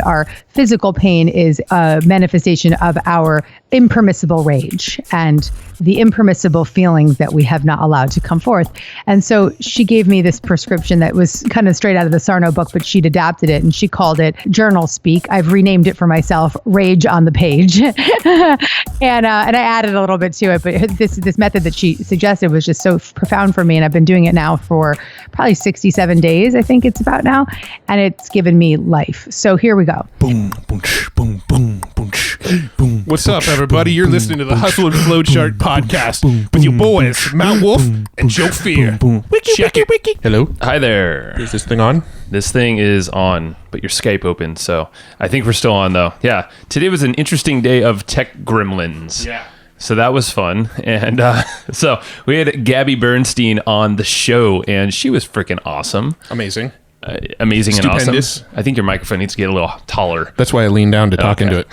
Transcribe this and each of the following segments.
our physical pain is a manifestation of our impermissible rage and the impermissible feelings that we have not allowed to come forth. And so she gave me this prescription that was kind of straight out of the Sarno book, but she'd adapted it and she called it Journal Speak. I've renamed it for myself, Rage on the Page. and I added a little bit to it, but this method that she suggested was just so profound for me. And I've been doing it now for probably 67 days, I think it's about now. And it's given me life. So here we go. Boom, boom, boom, boom, boom, boom. What's up, everybody? You're listening to the Hustle and Flowchart podcast with your boys, Mount Wolf and Joe Fier. Check it. Hello. Hi there. Is this thing on? This thing is on, but your Skype open, so I think we're still on, though. Yeah. Today was an interesting day of tech gremlins. Yeah. So that was fun. And so we had Gabby Bernstein on the show, and she was freaking awesome. Amazing. Amazing Stupendous. and awesome. I think your microphone needs to get a little taller. That's why I leaned down to talk into it.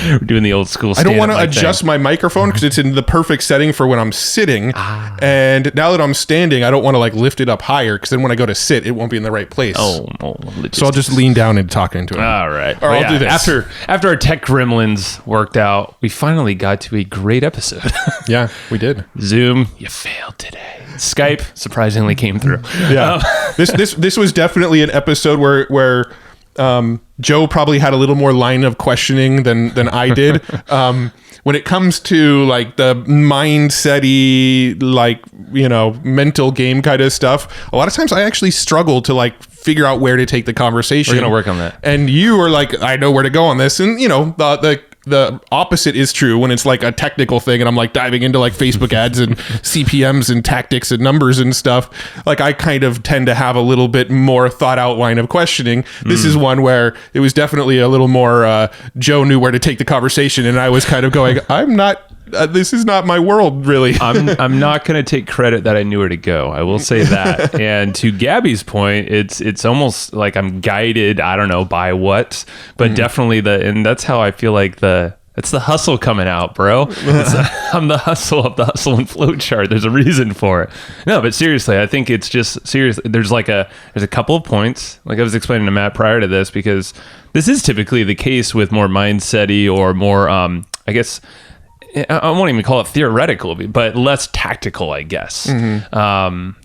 We're doing the old school I don't want to adjust my microphone because it's in the perfect setting for when I'm sitting. And now that I'm standing, I don't want to like lift it up higher because then when I go to sit, it won't be in the right place. So I'll just lean down and talk into it. All right. Or I'll do this. After our tech gremlins worked out, we finally got to a great episode. Yeah, we did. Zoom, you failed today. Skype surprisingly came through. Yeah. This was definitely an episode where Joe probably had a little more line of questioning than I did. When it comes to like the mindset-y, like, you know, mental game kind of stuff, a lot of times I actually struggle to like figure out where to take the conversation. We're going to work on that. And you were like, I know where to go on this. And, you know, the opposite is true when it's like a technical thing and I'm like diving into like Facebook ads and CPMs and tactics and numbers and stuff. Like I kind of tend to have a little bit more thought out line of questioning. This is one where it was definitely a little more Joe knew where to take the conversation and I was kind of going, I'm not this is not my world, really. I'm not going to take credit that I knew where to go. I will say that. And to Gabby's point, it's almost like I'm guided, I don't know, by what, but definitely and that's how I feel like it's the hustle coming out, bro. I'm the hustle of the Hustle and Flow chart. There's a reason for it. No, but seriously, I think it's just serious. There's a couple of points, like I was explaining to Matt prior to this, because this is typically the case with more mindset-y or more, I guess, I won't even call it theoretical, but less tactical, I guess.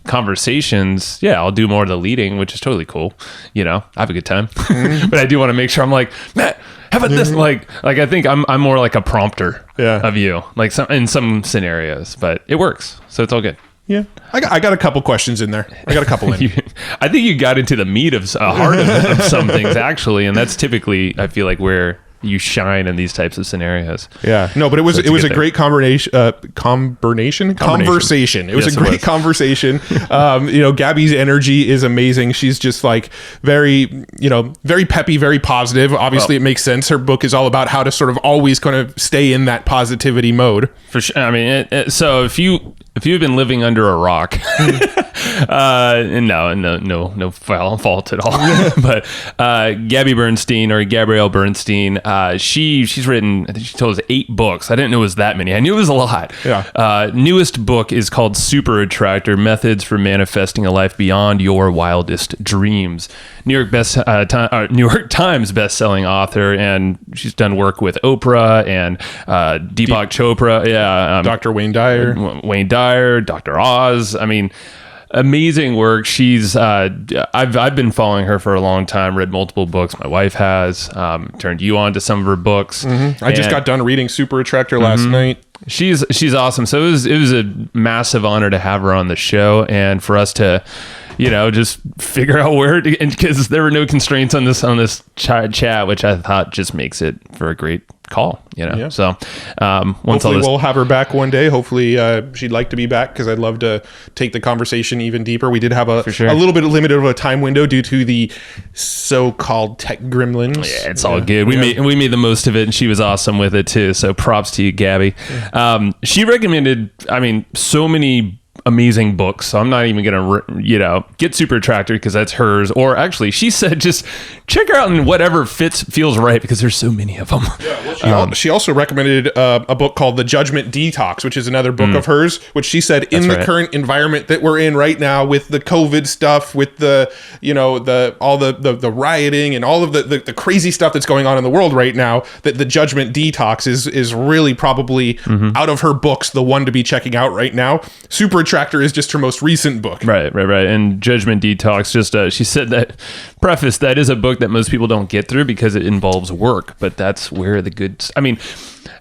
Conversations, yeah, I'll do more of the leading, which is totally cool. You know, I have a good time. But I do want to make sure I'm like, Matt, how about this? Like I think I'm more like a prompter of you, like in some scenarios, but it works, so it's all good. Yeah, I got a couple questions in there. I got a couple in. I think you got into the meat of heart of some things actually, and that's typically I feel like where you shine in these types of scenarios. Yeah, no, but it was a great conversation. It was a great conversation. You know, Gabby's energy is amazing. She's just like very peppy, very positive. Obviously, it makes sense. Her book is all about how to sort of always kind of stay in that positivity mode. For sure. I mean, so if you've been living under a rock, no fault at all. But Gabby Bernstein or Gabrielle Bernstein, she's written, I think she told us 8 books. I didn't know it was that many. I knew it was a lot. Yeah. Newest book is called Super Attractor: Methods for Manifesting a Life Beyond Your Wildest Dreams. New York Times best-selling author, and she's done work with Oprah and Deepak Chopra. Yeah. Dr. Wayne Dyer, Dr. Oz. I mean, amazing work. She's I've been following her for a long time, read multiple books. My wife has turned you on to some of her books. I just got done reading Super Attractor last night. She's awesome. So it was a massive honor to have her on the show and for us to, you know, just figure out where to, because there were no constraints on this chat, which I thought just makes it for a great call, you know. Yeah. So hopefully we'll have her back one day. Hopefully she'd like to be back because I'd love to take the conversation even deeper. We did have a little bit limited of a time window due to the so-called tech gremlins. Yeah, it's all good. We made the most of it, and she was awesome with it too. So props to you, Gabby. She recommended, I mean, so many amazing books, so I'm not even gonna get super attracted because that's hers. Or actually, she said just check her out and whatever feels right, because there's so many of them. Yeah, well, she also recommended a book called The Judgment Detox, which is another book of hers, which she said in the current environment that we're in right now, with the COVID stuff, with the the rioting and all of the crazy stuff that's going on in the world right now, that The Judgment Detox is really probably out of her books the one to be checking out right now. Super Attractor is just her most recent book. Right. And Judgment Detox, just she said that preface, that is a book that most people don't get through because it involves work, but that's where the good... I mean,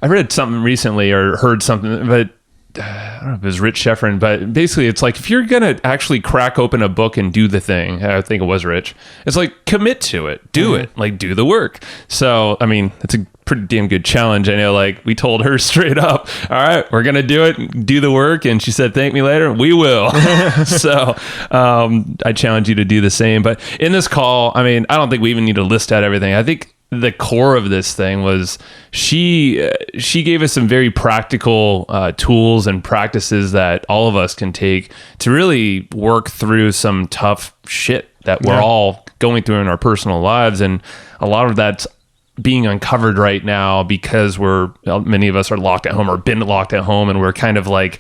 I read something recently or heard something, but I don't know if it was Rich Sheffrin, but basically it's like, if you're going to actually crack open a book and do the thing, I think it was Rich, it's like, commit to it, do it, like do the work. So, I mean, it's a pretty damn good challenge. I know, like, we told her straight up, all right, we're going to do it, do the work. And she said, thank me later. We will. So I challenge you to do the same. But in this call, I mean, I don't think we even need to list out everything. I think the core of this thing was she gave us some very practical tools and practices that all of us can take to really work through some tough shit that we're all going through in our personal lives. And a lot of that's being uncovered right now because many of us are locked at home or been locked at home, and we're kind of like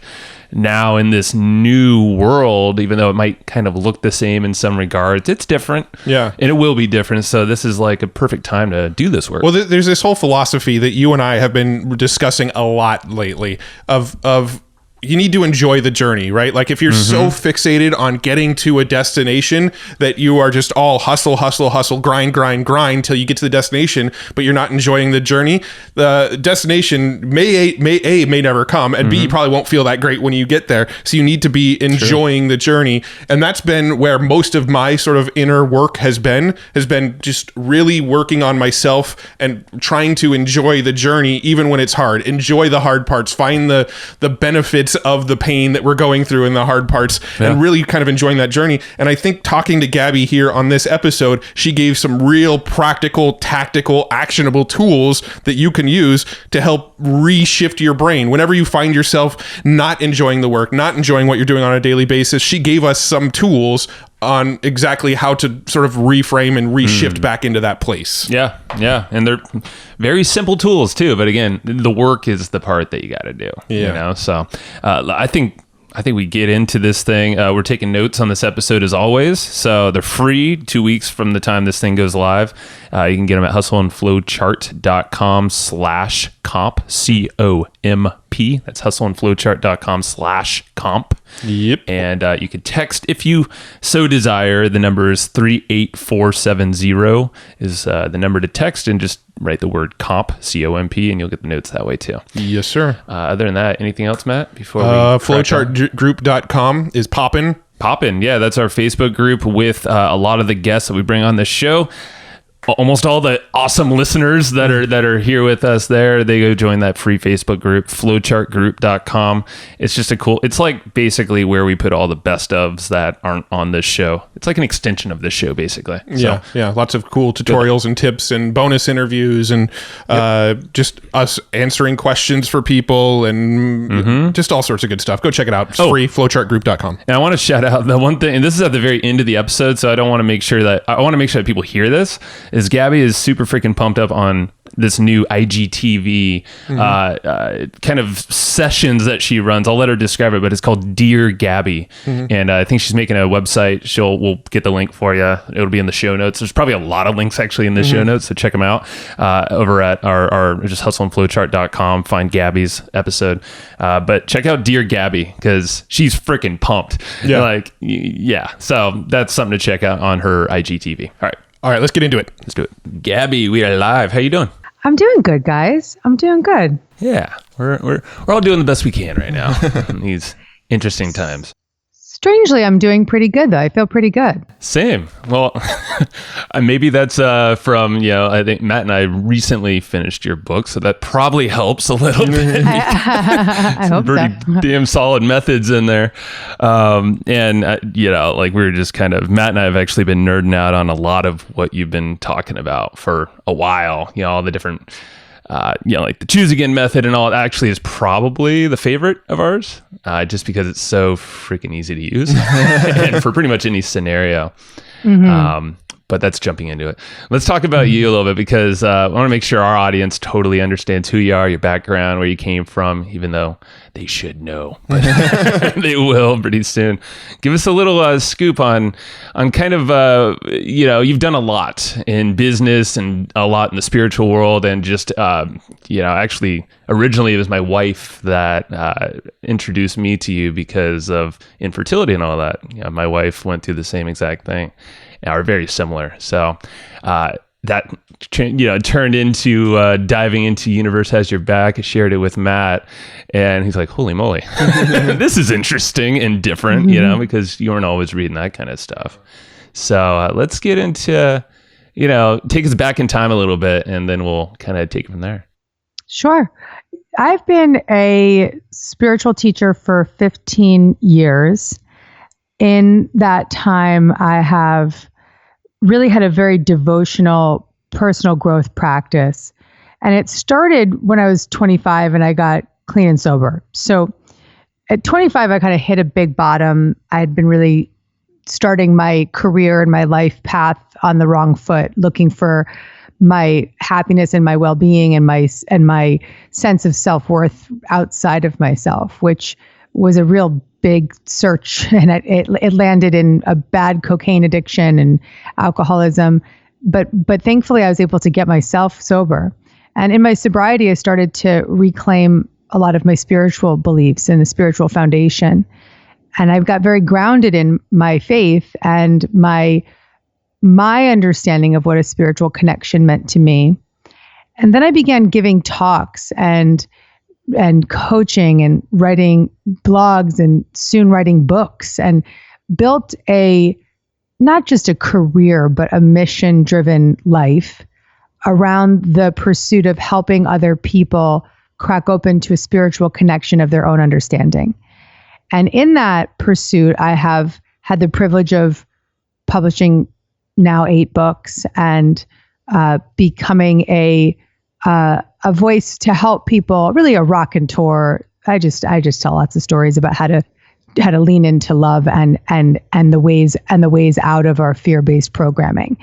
now in this new world, even though it might kind of look the same in some regards, it's different. Yeah. And it will be different. So this is like a perfect time to do this work. Well, there's this whole philosophy that you and I have been discussing a lot lately of you need to enjoy the journey, right? Like if you're so fixated on getting to a destination that you are just all hustle, grind till you get to the destination, but you're not enjoying the journey, the destination may never come, and B, you probably won't feel that great when you get there. So you need to be enjoying the journey. And that's been where most of my sort of inner work has been just really working on myself and trying to enjoy the journey, even when it's hard. Enjoy the hard parts, find the benefits of the pain that we're going through in the hard parts, and really kind of enjoying that journey. And I think talking to Gabby here on this episode, she gave some real practical, tactical, actionable tools that you can use to help reshift your brain. Whenever you find yourself not enjoying the work, not enjoying what you're doing on a daily basis, she gave us some tools on exactly how to sort of reframe and reshift back into that place. Yeah. And they're very simple tools too. But again, the work is the part that you got to do. Yeah. You know? So I think we get into this thing. We're taking notes on this episode as always. So they're free 2 weeks from the time this thing goes live. You can get them at hustleandflowchart.com/comp, COMP. That's hustleandflowchart.com/comp. Yep. And you can text if you so desire. The number is 38470 is the number to text, and just write the word comp, C-O-M-P, and you'll get the notes that way too. Yes, sir. Other than that, anything else, Matt? Before flowchartgroup.com is poppin'. Yeah, that's our Facebook group with a lot of the guests that we bring on this show. Almost all the awesome listeners that are here with us there, they go join that free Facebook group, flowchartgroup.com. It's just it's like basically where we put all the best ofs that aren't on this show. It's like an extension of this show, basically. Yeah. Lots of cool tutorials and tips and bonus interviews and just us answering questions for people and just all sorts of good stuff. Go check it out. It's free, flowchartgroup.com. And I want to shout out the one thing, and this is at the very end of the episode, so I want to make sure that people hear this, is Gabby is super freaking pumped up on this new IGTV kind of sessions that she runs. I'll let her describe it, but it's called Dear Gabby. And I think she's making a website. We'll get the link for you. It'll be in the show notes. There's probably a lot of links actually in the show notes, so check them out over at our just hustleandflowchart.com. Find Gabby's episode. But check out Dear Gabby because she's freaking pumped. Yeah. So that's something to check out on her IGTV. All right, let's get into it. Let's do it. Gabby, we are live. How you doing? I'm doing good, guys. I'm doing good. Yeah, we're all doing the best we can right now in these interesting times. Strangely, I'm doing pretty good, though. I feel pretty good. Same. Well, maybe that's from, I think Matt and I recently finished your book, so that probably helps a little bit. I hope pretty damn solid methods in there. Like we were just kind of, Matt and I have actually been nerding out on a lot of what you've been talking about for a while, all the different like the choose again method and all, actually is probably the favorite of ours, just because it's so freaking easy to use and for pretty much any scenario. But that's jumping into it. Let's talk about you a little bit, because I want to make sure our audience totally understands who you are, your background, where you came from, even though they should know, but they will pretty soon. Give us a little scoop on kind of, you've done a lot in business and a lot in the spiritual world, and just, actually originally it was my wife that introduced me to you because of infertility and all that. My wife went through the same exact thing. Are very similar. So that turned into diving into Universe Has Your Back. I shared it with Matt, and he's like, holy moly, this is interesting and different, because you weren't always reading that kind of stuff. So let's get into, take us back in time a little bit, and then we'll kind of take it from there. Sure. I've been a spiritual teacher for 15 years. In that time, I have really had a very devotional personal growth practice. And it started when I was 25 and I got clean and sober. So at 25, I kind of hit a big bottom. I had been really starting my career and my life path on the wrong foot, looking for my happiness and my well-being and my sense of self-worth outside of myself, which was a real big search, and it landed in a bad cocaine addiction and alcoholism. But thankfully, I was able to get myself sober. And in my sobriety, I started to reclaim a lot of my spiritual beliefs and the spiritual foundation. And I've got very grounded in my faith and my understanding of what a spiritual connection meant to me. And then I began giving talks and coaching and writing blogs and soon writing books, and built not just a career, but a mission-driven life around the pursuit of helping other people crack open to a spiritual connection of their own understanding. And in that pursuit, I have had the privilege of publishing now 8 books and becoming a voice to help people, really a raconteur. I just tell lots of stories about how to lean into love and the ways out of our fear-based programming.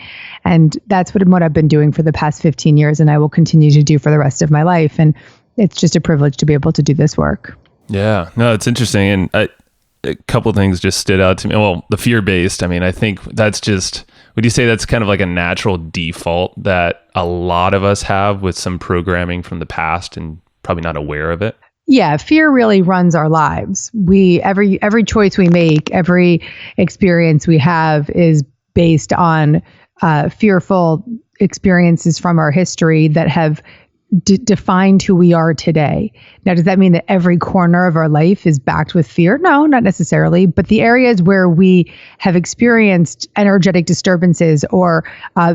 And that's what I've been doing for the past 15 years, and I will continue to do for the rest of my life. And it's just a privilege to be able to do this work. Yeah, no, it's interesting. And a couple of things just stood out to me. Well, the fear-based, I think that's just, would you say that's kind of like a natural default that a lot of us have with some programming from the past and probably not aware of it? Yeah, fear really runs our lives. Every choice we make, every experience we have is based on fearful experiences from our history that have defined who we are today. Now, does that mean that every corner of our life is backed with fear? No, not necessarily. But the areas where we have experienced energetic disturbances or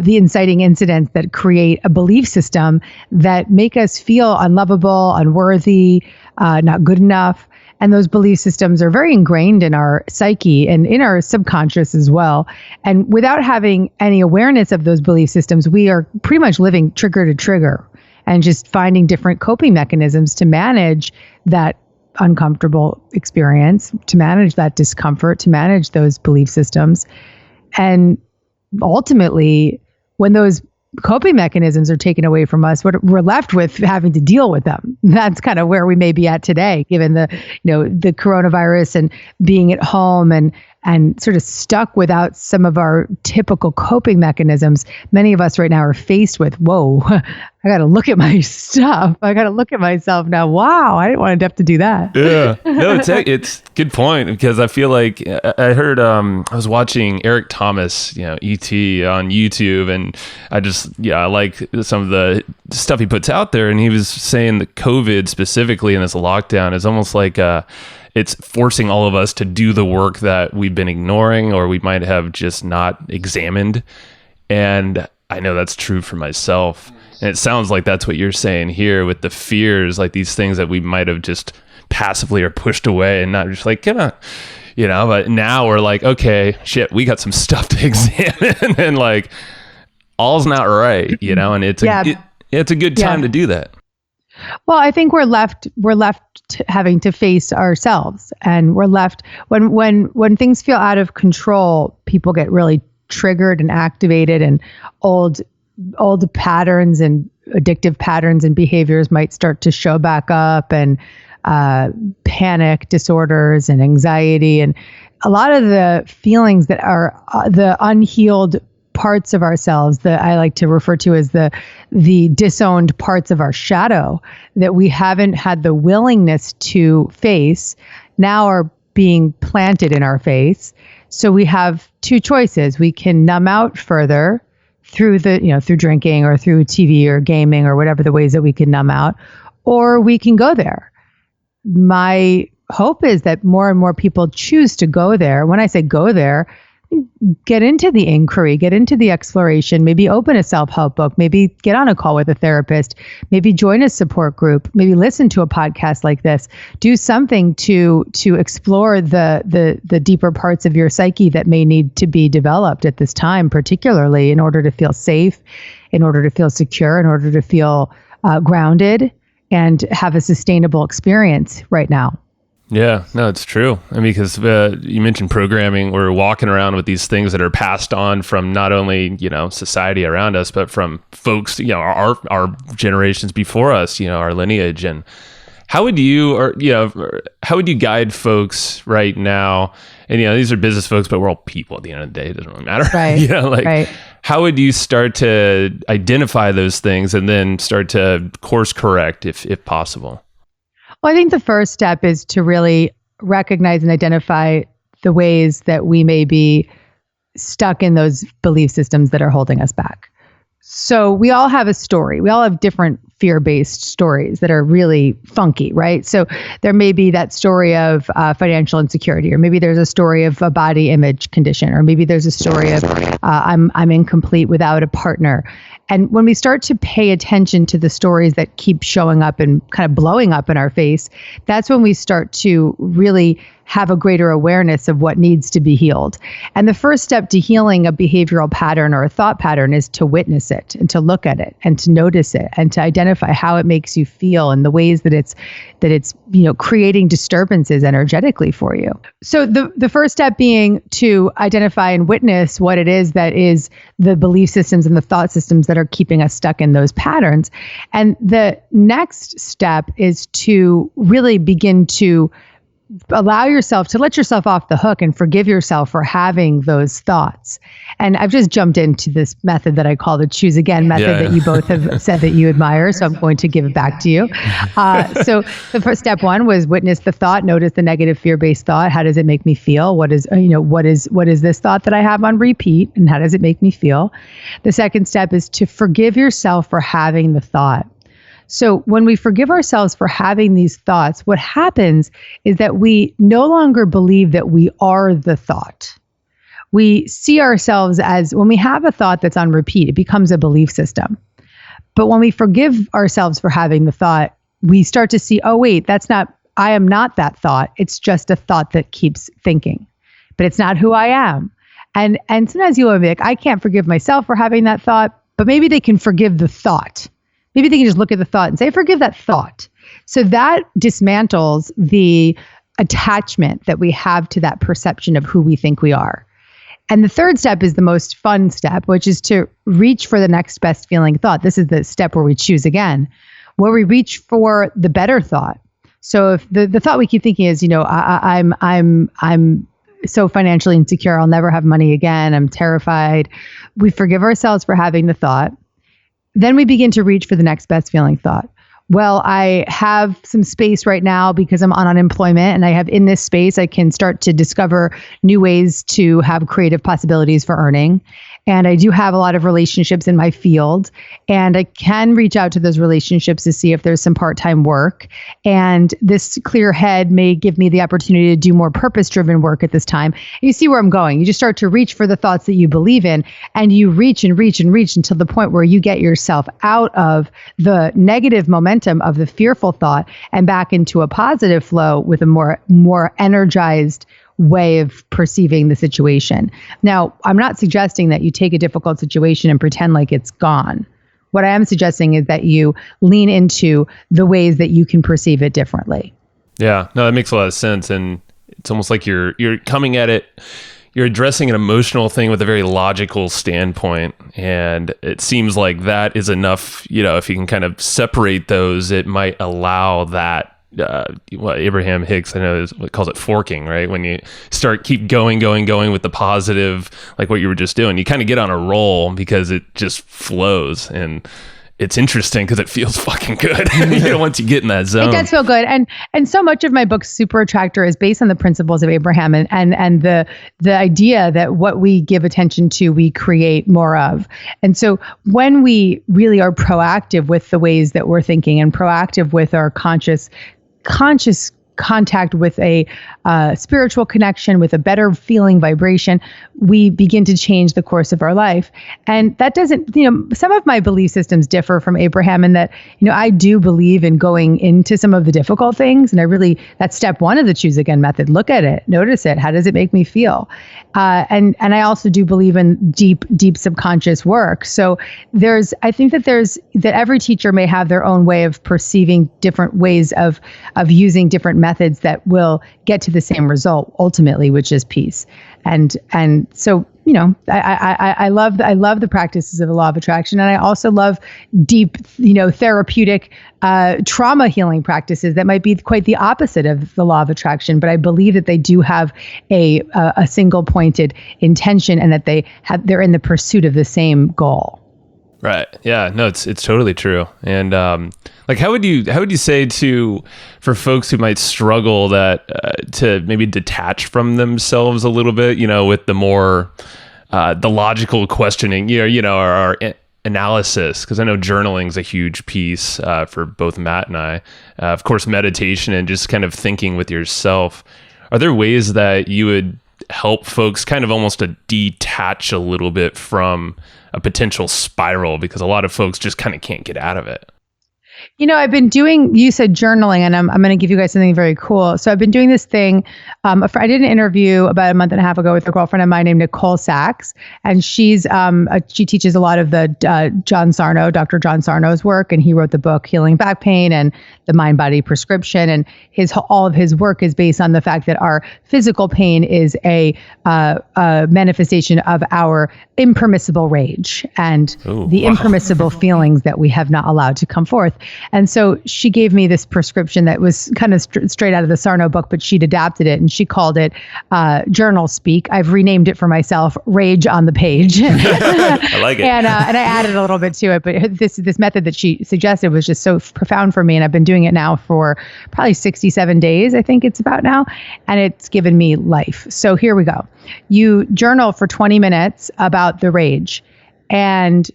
the inciting incidents that create a belief system that make us feel unlovable, unworthy, not good enough. And those belief systems are very ingrained in our psyche and in our subconscious as well. And without having any awareness of those belief systems, we are pretty much living trigger to trigger, and just finding different coping mechanisms to manage that uncomfortable experience, to manage that discomfort, to manage those belief systems. And ultimately, when those coping mechanisms are taken away from us, we're left with having to deal with them. That's kind of where we may be at today, given the coronavirus and being at home and sort of stuck without some of our typical coping mechanisms. Many of us right now are faced with, whoa, I got to look at my stuff. I got to look at myself now. Wow, I didn't want to have to do that. Yeah, no, it's a good point, because I feel like I heard I was watching Eric Thomas, ET on YouTube, and I like some of the stuff he puts out there, and he was saying that COVID specifically in this lockdown is almost like it's forcing all of us to do the work that we've been ignoring or we might have just not examined. And I know that's true for myself. And it sounds like that's what you're saying here with the fears, like these things that we might have just passively or pushed away and not just like, come on, but now we're like, okay, shit, we got some stuff to examine and like all's not right, and it's it's a good time to do that. Well, I think we're left having to face ourselves, and we're left when things feel out of control, people get really triggered and activated, and old patterns and addictive patterns and behaviors might start to show back up, and panic disorders and anxiety, and a lot of the feelings that are the unhealed parts of ourselves that I like to refer to as the disowned parts of our shadow that we haven't had the willingness to face now are being planted in our face. So we have two choices. We can numb out further through through drinking or through TV or gaming or whatever the ways that we can numb out, or we can go there. My hope is that more and more people choose to go there. When I say go there, get into the inquiry, get into the exploration, maybe open a self-help book, maybe get on a call with a therapist, maybe join a support group, maybe listen to a podcast like this, do something to explore the deeper parts of your psyche that may need to be developed at this time, particularly in order to feel safe, in order to feel secure, in order to feel grounded and have a sustainable experience right now. Yeah, no, it's true. I mean, because you mentioned programming. We're walking around with these things that are passed on from not only, society around us, but from folks, our generations before us, our lineage. And how would you, how would you guide folks right now? And, these are business folks, but we're all people at the end of the day. It doesn't really matter. Right. Right. How would you start to identify those things and then start to course correct if possible? Well, I think the first step is to really recognize and identify the ways that we may be stuck in those belief systems that are holding us back. So we all have a story. We all have different fear-based stories that are really funky, right? So there may be that story of financial insecurity, or maybe there's a story of a body image condition, or maybe there's a story of I'm incomplete without a partner. And when we start to pay attention to the stories that keep showing up and kind of blowing up in our face, that's when we start to really have a greater awareness of what needs to be healed. And the first step to healing a behavioral pattern or a thought pattern is to witness it and to look at it and to notice it and to identify how it makes you feel and the ways that it's creating disturbances energetically for you. So the first step being to identify and witness what it is that is the belief systems and the thought systems that are keeping us stuck in those patterns. And the next step is to really begin to allow yourself to let yourself off the hook and forgive yourself for having those thoughts. And I've just jumped into this method that I call the choose again method that you both have said that you admire. So I'm going to give it back to you. So the first step one was witness the thought, notice the negative fear-based thought. How does it make me feel? What is this thought that I have on repeat, and how does it make me feel? The second step is to forgive yourself for having the thought. So when we forgive ourselves for having these thoughts, what happens is that we no longer believe that we are the thought. We see ourselves as, when we have a thought that's on repeat, it becomes a belief system. But when we forgive ourselves for having the thought, we start to see, oh, wait, I am not that thought. It's just a thought that keeps thinking, but it's not who I am. And sometimes you'll admit, I can't forgive myself for having that thought, but maybe they can forgive the thought. Maybe they can just look at the thought and say, forgive that thought. So that dismantles the attachment that we have to that perception of who we think we are. And the third step is the most fun step, which is to reach for the next best feeling thought. This is the step where we choose again, where we reach for the better thought. So if the thought we keep thinking is, I'm so financially insecure, I'll never have money again, I'm terrified. We forgive ourselves for having the thought. Then we begin to reach for the next best feeling thought. Well, I have some space right now because I'm on unemployment, and I have in this space, I can start to discover new ways to have creative possibilities for earning. And I do have a lot of relationships in my field, and I can reach out to those relationships to see if there's some part-time work. And this clear head may give me the opportunity to do more purpose-driven work at this time. You see where I'm going. You just start to reach for the thoughts that you believe in, and you reach and reach and reach until the point where you get yourself out of the negative momentum of the fearful thought and back into a positive flow with a more energized way of perceiving the situation. Now, I'm not suggesting that you take a difficult situation and pretend like it's gone, What I am suggesting is that you lean into the ways that you can perceive it differently. Yeah, no, that makes a lot of sense. And it's almost like you're coming at it, you're addressing an emotional thing with a very logical standpoint. And it seems like that is enough, if you can kind of separate those, it might allow that, what Abraham Hicks, I know, calls it forking, right? When you keep going with the positive, like what you were just doing, you kind of get on a roll because it just flows. And it's interesting because it feels fucking good. Once you get in that zone. It does feel good. And so much of my book, Super Attractor, is based on the principles of Abraham and the idea that what we give attention to, we create more of. And so when we really are proactive with the ways that we're thinking and proactive with our conscious contact with a spiritual connection, with a better feeling vibration, we begin to change the course of our life. And that doesn't, some of my belief systems differ from Abraham in that, I do believe in going into some of the difficult things. And that's step one of the choose again method. Look at it, notice it. How does it make me feel? And I also do believe in deep subconscious work. So I think that every teacher may have their own way of perceiving different ways of using different methods that will get to the same result ultimately, which is peace. And so, I love the practices of the law of attraction. And I also love deep, therapeutic, trauma healing practices that might be quite the opposite of the law of attraction. But I believe that they do have a single pointed intention and that they're in the pursuit of the same goal. Right. Yeah. No, it's totally true. And how would you say for folks who might struggle to maybe detach from themselves a little bit, with the more the logical questioning, or analysis, because I know journaling is a huge piece for both Matt and I. Of course, meditation and just kind of thinking with yourself. Are there ways that you would help folks kind of almost to detach a little bit from a potential spiral, because a lot of folks just kind of can't get out of it? I've been doing, you said journaling, and I'm going to give you guys something very cool. So I've been doing this thing. I did an interview about a month and a half ago with a girlfriend of mine named Nicole Sachs, and she teaches a lot of the Dr. John Sarno's work, and he wrote the book Healing Back Pain and the Mind Body Prescription, and all of his work is based on the fact that our physical pain is a manifestation of our impermissible rage and the impermissible feelings that we have not allowed to come forth. And so she gave me this prescription that was kind of straight out of the Sarno book, but she'd adapted it and she called it journal speak. I've renamed it for myself, Rage on the Page. I like it. And I added a little bit to it, but this method that she suggested was just so profound for me. And I've been doing it now for probably 67 days, I think it's about now. And it's given me life. So here we go. You journal for 20 minutes about the rage, and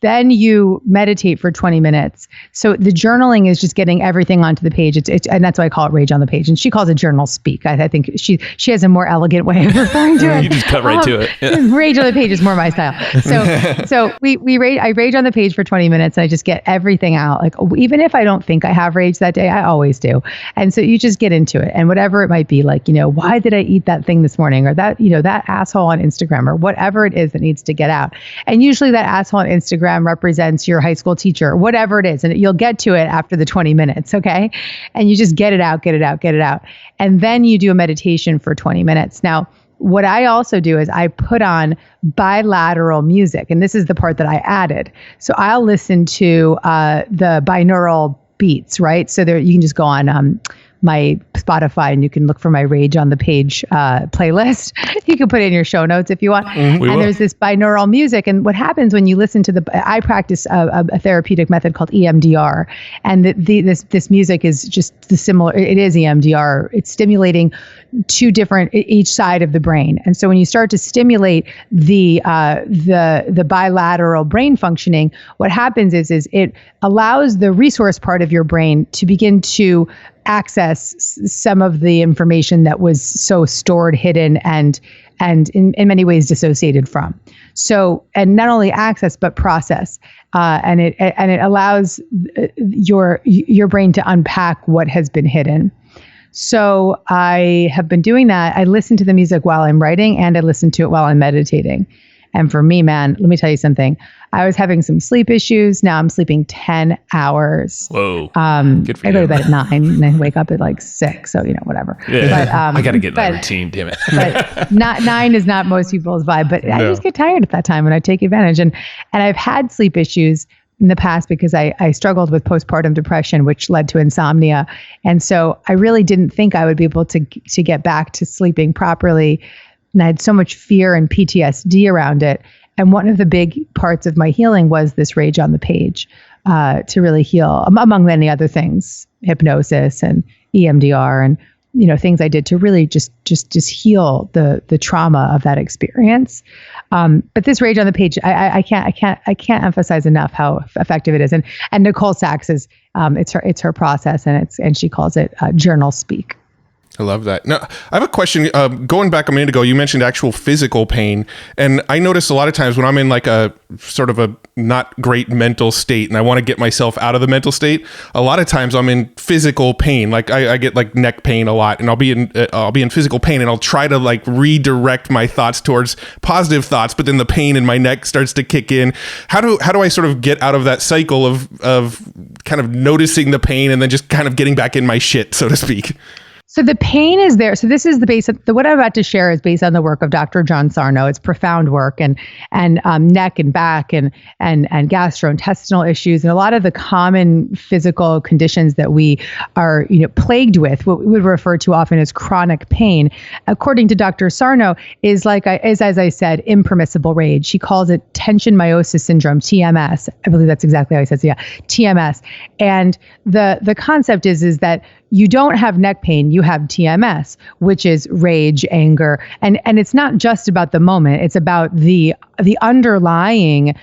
then you meditate for 20 minutes. So the journaling is just getting everything onto the page. And that's why I call it Rage on the Page. And she calls it journal speak. I think she has a more elegant way of referring to it. You just cut right to it. Yeah. Rage on the Page is more my style. So I rage on the page for 20 minutes. And I just get everything out. Like, even if I don't think I have rage that day, I always do. And so you just get into it. And whatever it might be, like, why did I eat that thing this morning? Or that, that asshole on Instagram, or whatever it is that needs to get out. And usually that asshole on Instagram represents your high school teacher, whatever it is. And you'll get to it after the 20 minutes. Okay. And you just get it out. And then you do a meditation for 20 minutes. Now, what I also do is I put on bilateral music. And this is the part that I added. So I'll listen to the binaural beats, right? So there, you can just go on my Spotify and you can look for my Rage on the Page playlist. You can put it in your show notes if you want. Mm-hmm. And there's this binaural music. And what happens when you listen to I practice a therapeutic method called EMDR. And this music is just similar. It is EMDR. It's stimulating each side of the brain. And so when you start to stimulate the bilateral brain functioning, what happens is it allows the resource part of your brain to begin to access some of the information that was so stored, hidden, and in many ways dissociated from. So, and not only access, but process. And it allows your brain to unpack what has been hidden. So I have been doing that. I listen to the music while I'm writing, and I listen to it while I'm meditating. And for me, man, let me tell you something. I was having some sleep issues. Now I'm sleeping 10 hours. Whoa. Good for I go you. to bed at 9 and I wake up at like 6. So, whatever. Yeah. But, I got to get in that routine, damn it. but not 9 is not most people's vibe, but I just get tired at that time and I take advantage. And I've had sleep issues in the past because I struggled with postpartum depression, which led to insomnia. And so I really didn't think I would be able to get back to sleeping properly. And I had so much fear and PTSD around it. And one of the big parts of my healing was this Rage on the Page to really heal, among many other things, hypnosis and EMDR and things I did to really just heal the trauma of that experience. But this Rage on the Page, I can't emphasize enough how effective it is. And Nicole Sachs is it's her process, and she calls it journal speak. I love that. Now, I have a question. Going back a minute ago, you mentioned actual physical pain. And I notice a lot of times when I'm in like a sort of a not great mental state and I want to get myself out of the mental state, a lot of times I'm in physical pain. Like I get like neck pain a lot, and I'll be in physical pain, and I'll try to like redirect my thoughts towards positive thoughts, but then the pain in my neck starts to kick in. How do I sort of get out of that cycle of kind of noticing the pain and then just kind of getting back in my shit, so to speak? So the pain is there. So this is the base of what I'm about to share is based on the work of Dr. John Sarno. It's profound work and neck and back and gastrointestinal issues and a lot of the common physical conditions that we are plagued with, what we would refer to often as chronic pain. According to Dr. Sarno, is as I said, impermissible rage. She calls it tension meiosis syndrome, TMS. I believe that's exactly how he says it. Yeah, TMS. And the concept is that you don't have neck pain, you have TMS, which is rage, anger. And it's not just about the moment, it's about the underlying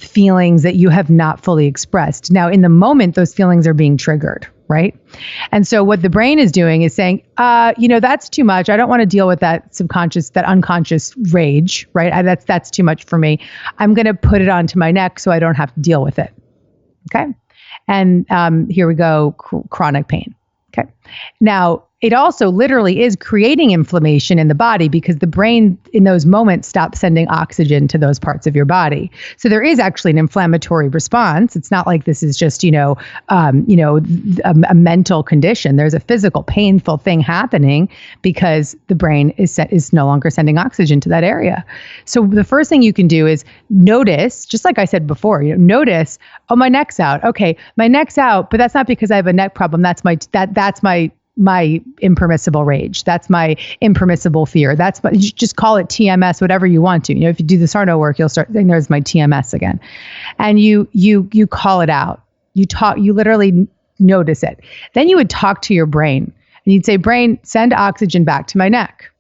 feelings that you have not fully expressed. Now, in the moment, those feelings are being triggered, right? And so what the brain is doing is saying, that's too much. I don't want to deal with that unconscious rage, right? That's too much for me. I'm going to put it onto my neck so I don't have to deal with it. Okay. And here we go, chronic pain. Okay. Now, it also literally is creating inflammation in the body because the brain in those moments stops sending oxygen to those parts of your body. So there is actually an inflammatory response. It's not like this is just, a mental condition. There's a physical, painful thing happening because the brain is no longer sending oxygen to that area. So the first thing you can do is notice, just like I said before, notice, oh, my neck's out. Okay, my neck's out, but that's not because I have a neck problem. That's my impermissible rage. That's my impermissible fear. You just call it TMS, whatever you want to. If you do the Sarno work, you'll start saying there's my TMS again. And you call it out. You literally notice it. Then you would talk to your brain and you'd say, brain, send oxygen back to my neck.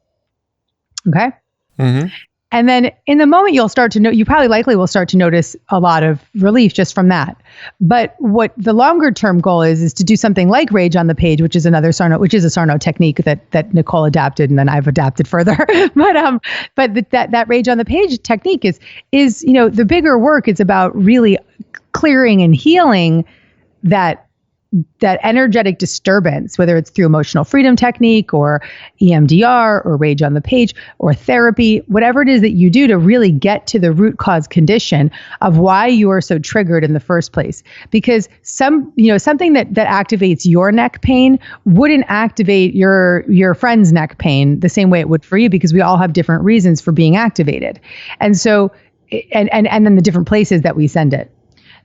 Okay. Mm-hmm. And then in the moment you probably likely will start to notice a lot of relief just from that. But what the longer term goal is to do something like Rage on the Page, which is a Sarno technique that Nicole adapted and then I've adapted further. But that Rage on the Page technique is the bigger work is about really clearing and healing that energetic disturbance, whether it's through emotional freedom technique or EMDR or Rage on the Page or therapy, whatever it is that you do to really get to the root cause condition of why you are so triggered in the first place. Because something that activates your neck pain wouldn't activate your friend's neck pain the same way it would for you, because we all have different reasons for being activated. And so, and then the different places that we send it.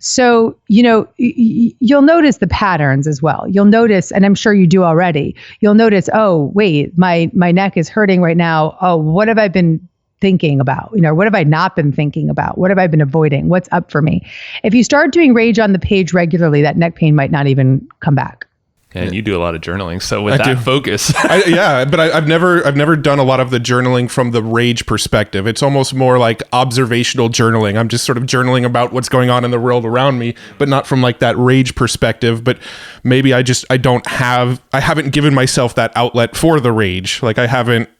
So, you'll notice the patterns as well. You'll notice, and I'm sure you do already, you'll notice, oh, wait, my neck is hurting right now. Oh, what have I been thinking about? What have I not been thinking about? What have I been avoiding? What's up for me? If you start doing Rage on the Page regularly, that neck pain might not even come back. And you do a lot of journaling, so with that focus, but I've never done a lot of the journaling from the rage perspective. It's almost more like observational journaling. I'm just sort of journaling about what's going on in the world around me, but not from like that rage perspective. But maybe I haven't given myself that outlet for the rage. Like I haven't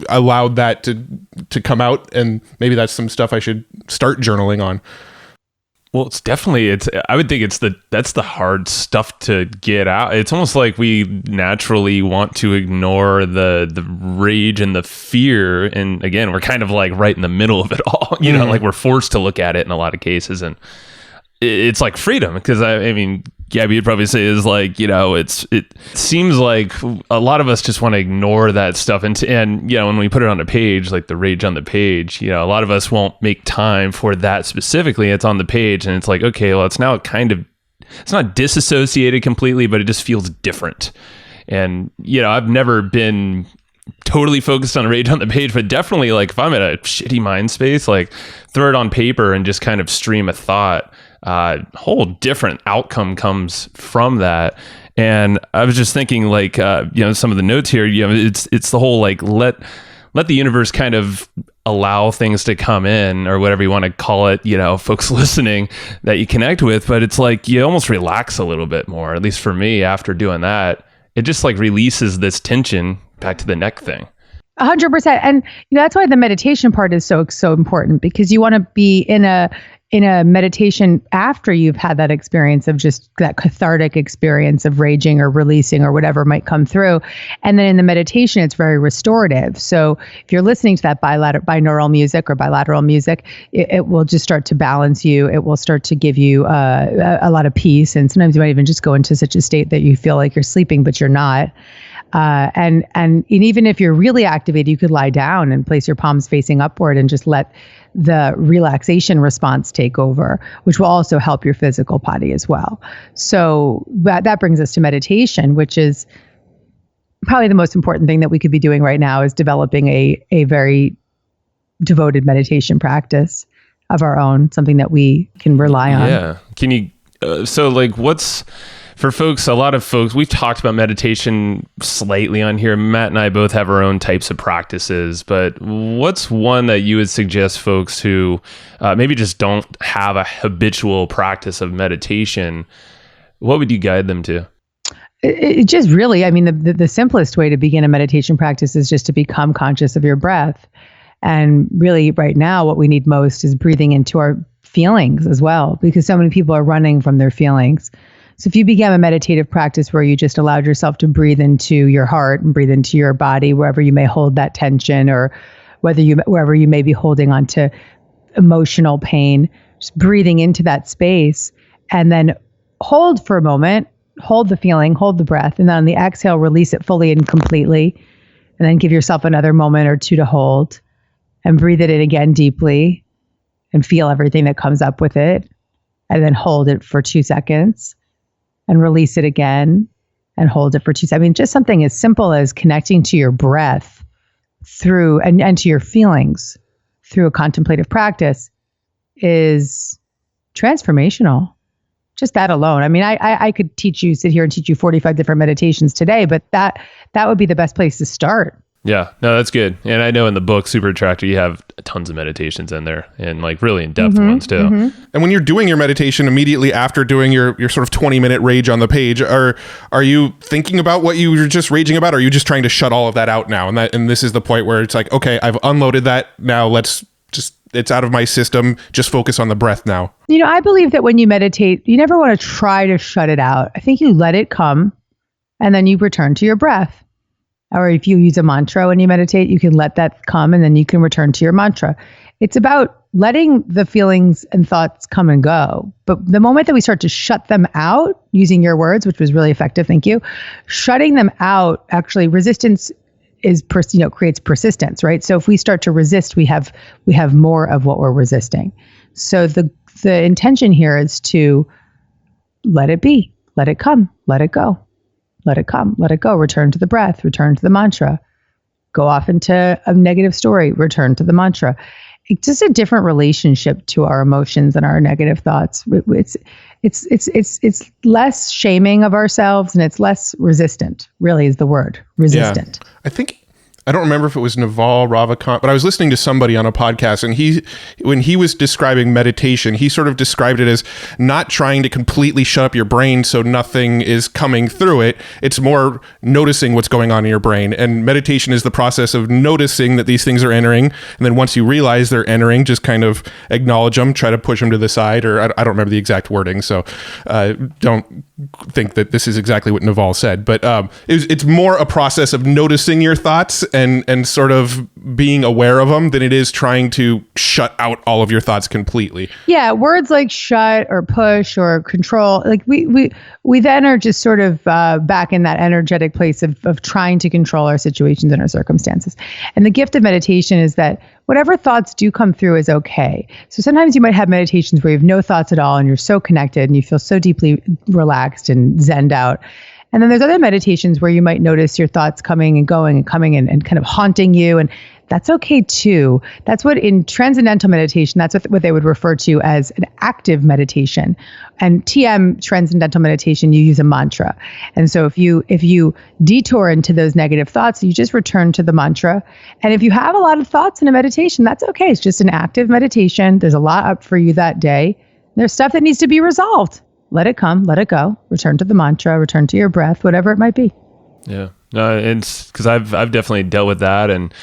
allowed that to come out, and maybe that's some stuff I should start journaling on. Well, I would think that's the hard stuff to get out. It's almost like we naturally want to ignore the rage and the fear. And again, we're kind of like right in the middle of it all, you know, like we're forced to look at it in a lot of cases. And it's like freedom, because I mean, Gabby would probably say is like, you know, it seems like a lot of us just want to ignore that stuff. And you know, when we put it on a page, like the rage on the page, you know, a lot of us won't make time for that specifically. It's on the page and it's like, okay, well, it's now it's not disassociated completely, but it just feels different. And, you know, I've never been totally focused on rage on the page, but definitely like if I'm in a shitty mind space, like throw it on paper and just kind of stream a thought. Whole different outcome comes from that. And I was just thinking like, you know, some of the notes here, you know, it's the whole, like, let the universe kind of allow things to come in, or whatever you want to call it, you know, folks listening that you connect with. But it's like, you almost relax a little bit more, at least for me, after doing that. It just like releases this tension back to the neck thing. 100%. And you know, that's why the meditation part is so important, because you want to be in a meditation after you've had that experience of just that cathartic experience of raging or releasing or whatever might come through. And then in the meditation, it's very restorative. So if you're listening to that binaural music or bilateral music, it will just start to balance you. It will start to give you a lot of peace. And sometimes you might even just go into such a state that you feel like you're sleeping, but you're not. And even if you're really activated, you could lie down and place your palms facing upward and just let the relaxation response take over, which will also help your physical body as well. So that brings us to meditation, which is probably the most important thing that we could be doing right now, is developing a very devoted meditation practice of our own, something that we can rely on. Yeah. Can you, so like for folks, a lot of folks, we've talked about meditation slightly on here. Matt and I both have our own types of practices, but what's one that you would suggest folks who maybe just don't have a habitual practice of meditation? What would you guide them to? It just really, I mean, the simplest way to begin a meditation practice is just to become conscious of your breath. And really right now, what we need most is breathing into our feelings as well, because so many people are running from their feelings. So if you began a meditative practice where you just allowed yourself to breathe into your heart and breathe into your body, wherever you may hold that tension, or wherever you may be holding on to emotional pain, just breathing into that space, and then hold for a moment, hold the feeling, hold the breath, and then on the exhale, release it fully and completely, and then give yourself another moment or two to hold, and breathe it in again deeply, and feel everything that comes up with it, and then hold it for 2 seconds. And release it again and hold it for 2 seconds. I mean, just something as simple as connecting to your breath through and to your feelings through a contemplative practice is transformational. Just that alone. I mean, I could sit here and teach you 45 different meditations today, but that would be the best place to start. Yeah, no, that's good. And I know in the book, Super Attractor, you have tons of meditations in there, and like really in-depth ones too. Mm-hmm. And when you're doing your meditation immediately after doing your sort of 20-minute rage on the page, are you thinking about what you were just raging about? Or are you just trying to shut all of that out now? And this is the point where it's like, okay, I've unloaded that. Now it's out of my system. Just focus on the breath now. You know, I believe that when you meditate, you never want to try to shut it out. I think you let it come and then you return to your breath. Or if you use a mantra when you meditate, you can let that come and then you can return to your mantra. It's about letting the feelings and thoughts come and go. But the moment that we start to shut them out, using your words, which was really effective, thank you, shutting them out, actually resistance is creates persistence, right? So if we start to resist, we have more of what we're resisting. So the intention here is to let it be, let it come, let it go. Let it come, let it go, return to the breath, return to the mantra, go off into a negative story, return to the mantra. It's just a different relationship to our emotions and our negative thoughts. It's less shaming of ourselves and it's less resistant, really is the word, resistant. Yeah. I don't remember if it was Naval Ravikant, but I was listening to somebody on a podcast, and when he was describing meditation, he sort of described it as not trying to completely shut up your brain so nothing is coming through it. It's more noticing what's going on in your brain. And meditation is the process of noticing that these things are entering. And then once you realize they're entering, just kind of acknowledge them, try to push them to the side, or I don't remember the exact wording. So don't think that this is exactly what Naval said, but it's more a process of noticing your thoughts and sort of being aware of them than it is trying to shut out all of your thoughts completely. Yeah, words like shut or push or control, like we then are just sort of back in that energetic place of trying to control our situations and our circumstances. And the gift of meditation is that whatever thoughts do come through is okay. So sometimes you might have meditations where you have no thoughts at all and you're so connected and you feel so deeply relaxed and zenned out. And then there's other meditations where you might notice your thoughts coming and going and coming and kind of haunting you. And that's okay too. That's what in transcendental meditation, that's what they would refer to as an active meditation. And TM, transcendental meditation, you use a mantra. And so if you detour into those negative thoughts, you just return to the mantra. And if you have a lot of thoughts in a meditation, that's okay. It's just an active meditation. There's a lot up for you that day. There's stuff that needs to be resolved. Let it come, let it go. Return to the mantra, return to your breath, whatever it might be. Yeah, no, it's because I've definitely dealt with that, and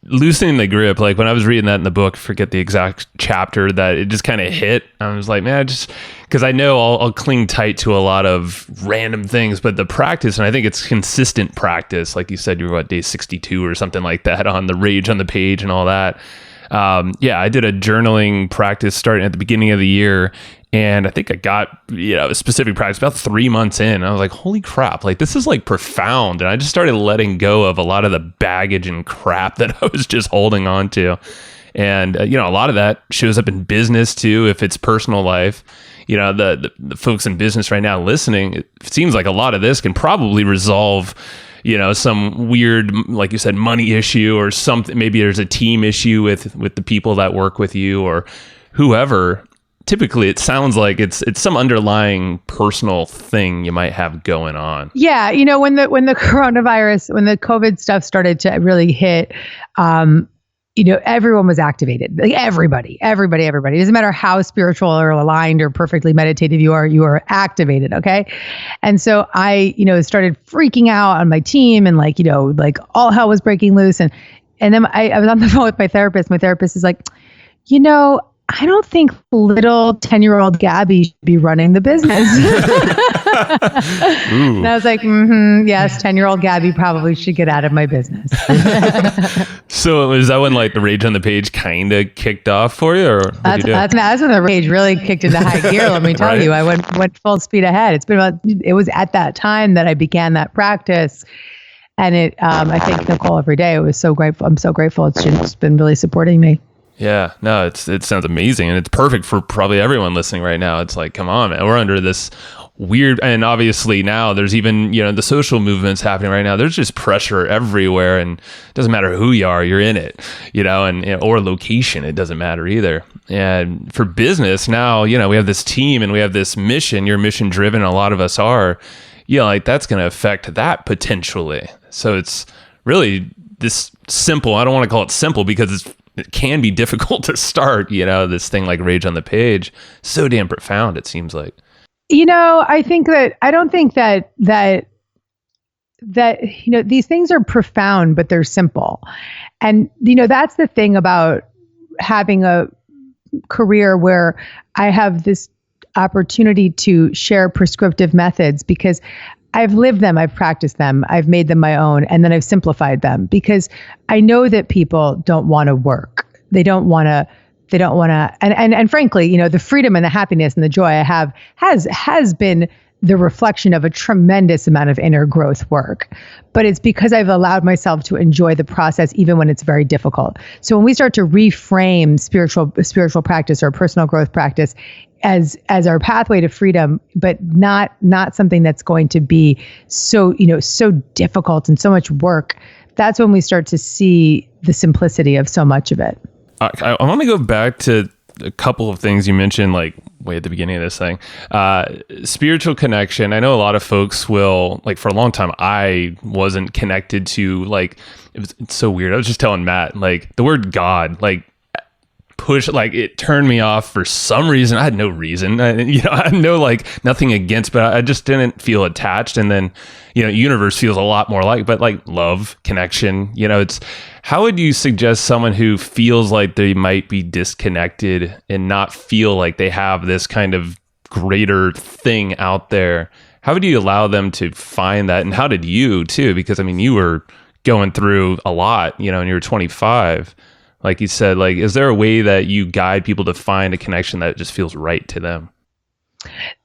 loosening the grip. Like when I was reading that in the book, forget the exact chapter, that it just kind of hit. I was like, man, because I know I'll cling tight to a lot of random things, but the practice, and I think it's consistent practice. Like you said, you were day 62 or something like that on the Rage on the Page and all that. I did a journaling practice starting at the beginning of the year. And I think I got, a specific practice about 3 months in. I was like, holy crap, like this is like profound. And I just started letting go of a lot of the baggage and crap that I was just holding on to. And, a lot of that shows up in business too, if it's personal life. The folks in business right now listening, it seems like a lot of this can probably resolve some weird, like you said, money issue or something. Maybe there's a team issue with the people that work with you or whoever. Typically, it sounds like it's some underlying personal thing you might have going on. Yeah, when the coronavirus, when the COVID stuff started to really hit, everyone was activated. Like everybody. It doesn't matter how spiritual or aligned or perfectly meditative you are activated. Okay. And so I, started freaking out on my team and like all hell was breaking loose. And then I was on the phone with my therapist. My therapist is like, I don't think little 10-year-old Gabby should be running the business. And I was like, yes, 10-year-old Gabby probably should get out of my business. So is that when like the Rage on the Page kind of kicked off for you? Or that's when the Rage really kicked into high gear. Let me tell you, I went full speed ahead. It was at that time that I began that practice. And I thank Nicole every day. I was so grateful. I'm so grateful. It's been really supporting me. Yeah, no, it sounds amazing, and it's perfect for probably everyone listening right now. It's like, come on, man, we're under this weird, and obviously now there's even, the social movements happening right now. There's just pressure everywhere, and it doesn't matter who you are, you're in it, or location, it doesn't matter either. And for business now, we have this team and we have this mission. You're mission driven, a lot of us are. Like that's going to affect that potentially. So it's really this simple. I don't want to call it simple because it can be difficult to start, this thing like Rage on the Page. So damn profound, it seems like. I don't think that these things are profound, but they're simple. And, that's the thing about having a career where I have this opportunity to share prescriptive methods because I've lived them, I've practiced them, I've made them my own, and then I've simplified them because I know that people don't want to work. They don't want to, and frankly, the freedom and the happiness and the joy I have has been the reflection of a tremendous amount of inner growth work. But it's because I've allowed myself to enjoy the process even when it's very difficult. So when we start to reframe spiritual practice or personal growth practice as our pathway to freedom, but not something that's going to be so difficult and so much work, that's when we start to see the simplicity of so much of it. I want to go back to a couple of things you mentioned, like way at the beginning of this thing, spiritual connection. I know a lot of folks will, like, for a long time, I wasn't connected to, like, it's so weird. I was just telling Matt, like, the word God, like, it turned me off for some reason. I had no reason, I had no, like, nothing against, but I just didn't feel attached. And then, universe feels a lot more but like love, connection, it's, how would you suggest someone who feels like they might be disconnected and not feel like they have this kind of greater thing out there? How would you allow them to find that? And how did you too? Because you were going through a lot, and you were 25. Like you said, like, is there a way that you guide people to find a connection that just feels right to them?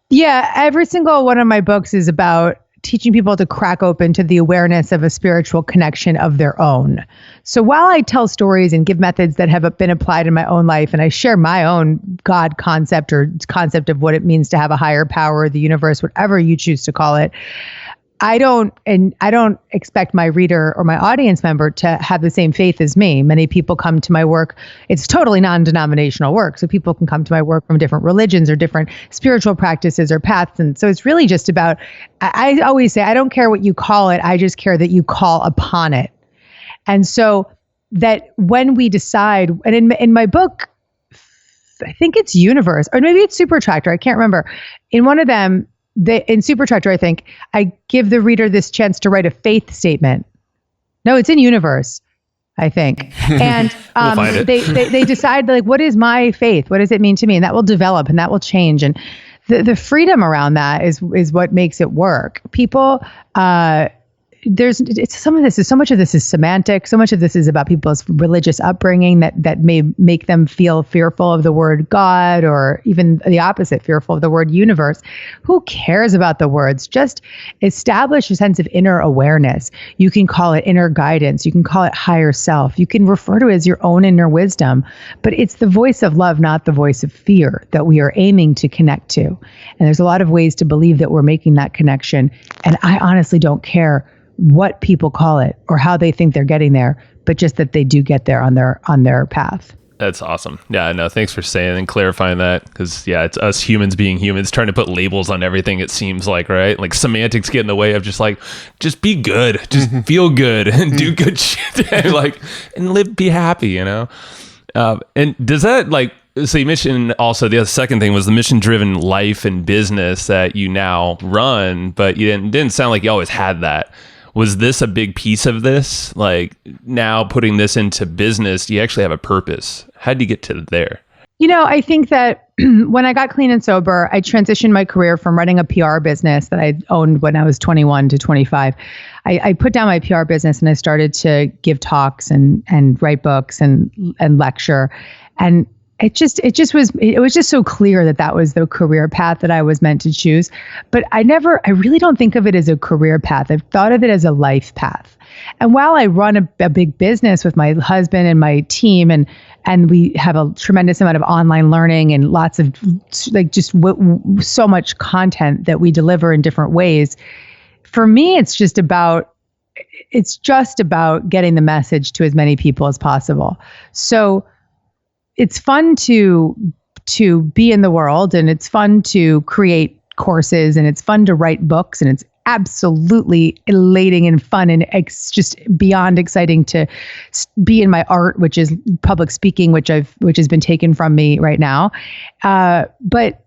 Yeah, every single one of my books is about teaching people to crack open to the awareness of a spiritual connection of their own. So while I tell stories and give methods that have been applied in my own life, and I share my own God concept or concept of what it means to have a higher power, the universe, whatever you choose to call it, I don't expect my reader or my audience member to have the same faith as me. Many people come to my work. It's totally non-denominational work. So people can come to my work from different religions or different spiritual practices or paths. And so it's really just about, I always say, I don't care what you call it. I just care that you call upon it. And so that when we decide, and in my book, I think it's Universe, or maybe it's Super Tractor. I can't remember. In one of them, in Super Tractor, I think, I give the reader this chance to write a faith statement. No, it's in Universe, I think. And we'll find it. they decide, like, what is my faith? What does it mean to me? And that will develop and that will change. And the freedom around that is what makes it work. People, so much of this is semantic. So much of this is about people's religious upbringing that may make them feel fearful of the word God, or even the opposite, fearful of the word universe. Who cares about the words? Just establish a sense of inner awareness. You can call it inner guidance. You can call it higher self. You can refer to it as your own inner wisdom, but it's the voice of love, not the voice of fear, that we are aiming to connect to. And there's a lot of ways to believe that we're making that connection. And I honestly don't care what people call it or how they think they're getting there, but just that they do get there on their path. That's awesome. Yeah, no, thanks for saying and clarifying that, because it's us humans being humans trying to put labels on everything, it seems like, right? Like semantics get in the way of just be good, just feel good and do good shit and be happy, And does that, so you mentioned also the second thing was the mission-driven life and business that you now run, but you didn't sound like you always had that. Was this a big piece of this? Like, now putting this into business, you actually have a purpose. How did you get to there? I think that when I got clean and sober, I transitioned my career from running a PR business that I owned when I was 21 to 25. I put down my PR business and I started to give talks and write books and lecture. And it was just so clear that was the career path that I was meant to choose. But I really don't think of it as a career path. I've thought of it as a life path. And while I run a big business with my husband and my team, and we have a tremendous amount of online learning and lots of so much content that we deliver in different ways, for me, it's just about getting the message to as many people as possible. So it's fun to be in the world, and it's fun to create courses, and it's fun to write books, and it's absolutely elating and fun, and it's just beyond exciting to be in my art, which is public speaking, which has been taken from me right now. But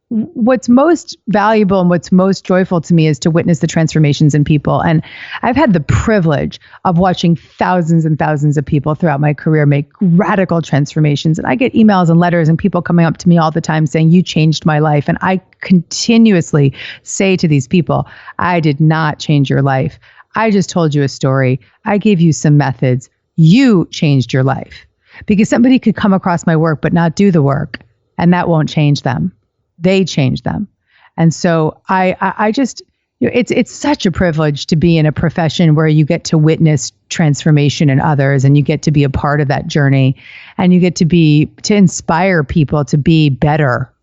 what's most valuable and what's most joyful to me is to witness the transformations in people. And I've had the privilege of watching thousands and thousands of people throughout my career make radical transformations. And I get emails and letters and people coming up to me all the time saying, "You changed my life." And I continuously say to these people, "I did not change your life. I just told you a story. I gave you some methods. You changed your life." Because somebody could come across my work but not do the work, and that won't change them. They change them. And so I just, it's such a privilege to be in a profession where you get to witness transformation in others, and you get to be a part of that journey, and you get to inspire people to be better.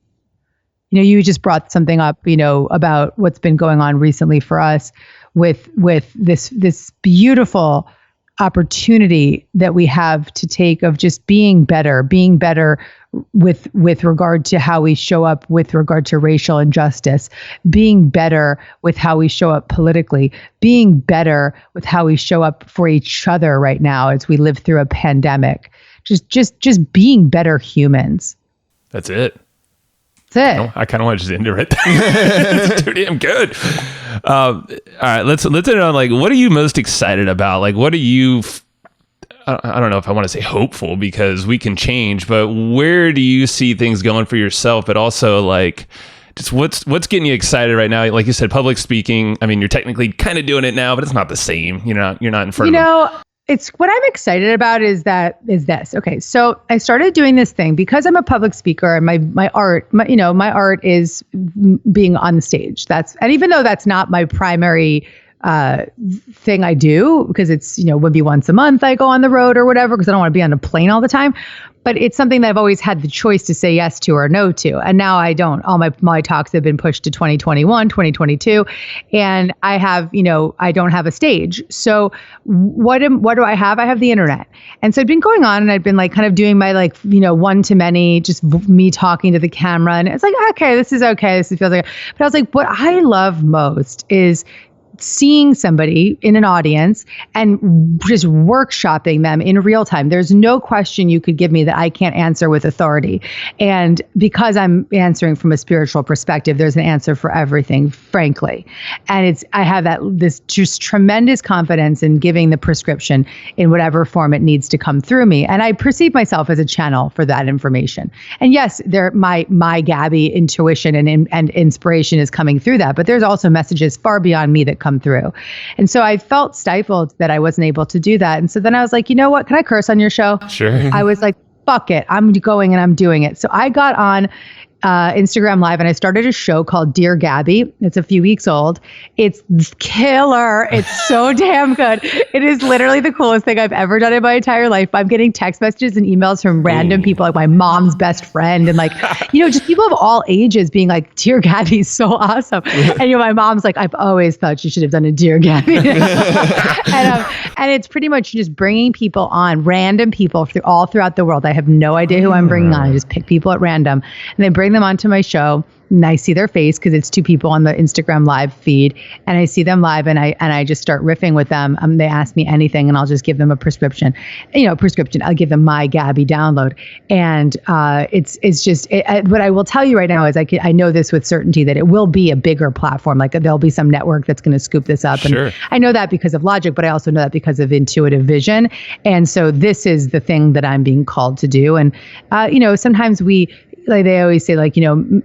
You just brought something up, about what's been going on recently for us with this beautiful opportunity that we have to take of just being better with regard to how we show up with regard to racial injustice, being better with how we show up politically, being better with how we show up for each other right now as we live through a pandemic. Just being better humans. That's it. That's it. I kind of want to just end it right there. It's too damn good. All right, let's end it on, like, what are you most excited about? Like, what are you, I don't know if I want to say hopeful, because we can change, but where do you see things going for yourself? But also, like, just what's getting you excited right now? Like you said, public speaking. I mean, you're technically kind of doing it now, but it's not the same. You're not in front of It's what I'm excited about is this. Okay. So I started doing this thing because I'm a public speaker, and my art is being on the stage. And even though that's not my primary thing I do, because it's, would be once a month I go on the road or whatever, because I don't want to be on a plane all the time. But it's something that I've always had the choice to say yes to or no to. And now I don't. All my talks have been pushed to 2021, 2022. And I have, I don't have a stage. So what do I have? I have the internet. And so I'd been going on, and I'd been like kind of doing my one-to-many, just me talking to the camera. And it's like, okay, this is okay. This feels like, but I was like, what I love most is seeing somebody in an audience and just workshopping them in real time. There's no question you could give me that I can't answer with authority. And because I'm answering from a spiritual perspective, there's an answer for everything, frankly. And I have this just tremendous confidence in giving the prescription in whatever form it needs to come through me. And I perceive myself as a channel for that information. And yes, my Gabby intuition and inspiration is coming through that, but there's also messages far beyond me that come through. And so I felt stifled that I wasn't able to do that. And so then I was like, you know what? Can I curse on your show? Sure. I was like, fuck it. I'm going and I'm doing it. So I got on Instagram Live, and I started a show called Dear Gabby. It's a few weeks old. It's killer. It's so damn good. It is literally the coolest thing I've ever done in my entire life. I'm getting text messages and emails from random people, like my mom's best friend, and just people of all ages being like, Dear Gabby is so awesome. And my mom's like, I've always thought you should have done a Dear Gabby. And it's pretty much just bringing people on, random people all throughout the world. I have no idea who I'm bringing on. I just pick people at random, and then bring them onto my show, and I see their face because it's two people on the Instagram Live feed, and I see them live, and I just start riffing with them. They ask me anything, and I'll just give them a prescription. I'll give them my Gabby download, and it's just what I will tell you right now is I know this with certainty that it will be a bigger platform. Like there'll be some network that's going to scoop this up, Sure. And I know that because of logic, but I also know that because of intuitive vision. And so this is the thing that I'm being called to do. And sometimes like they always say,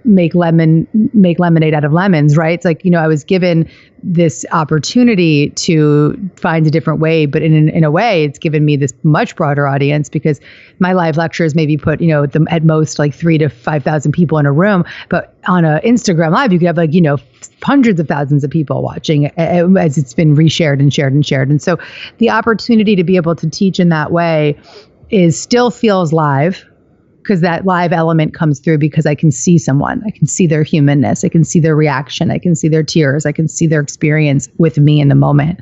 make lemonade out of lemons, right? It's like, I was given this opportunity to find a different way, but in a way, it's given me this much broader audience, because my live lectures maybe put, at most like 3,000 to 5,000 people in a room, but on a Instagram Live, you could have hundreds of thousands of people watching as it's been reshared and shared and shared. And so the opportunity to be able to teach in that way still feels live, because that live element comes through, because I can see someone, I can see their humanness, I can see their reaction, I can see their tears, I can see their experience with me in the moment.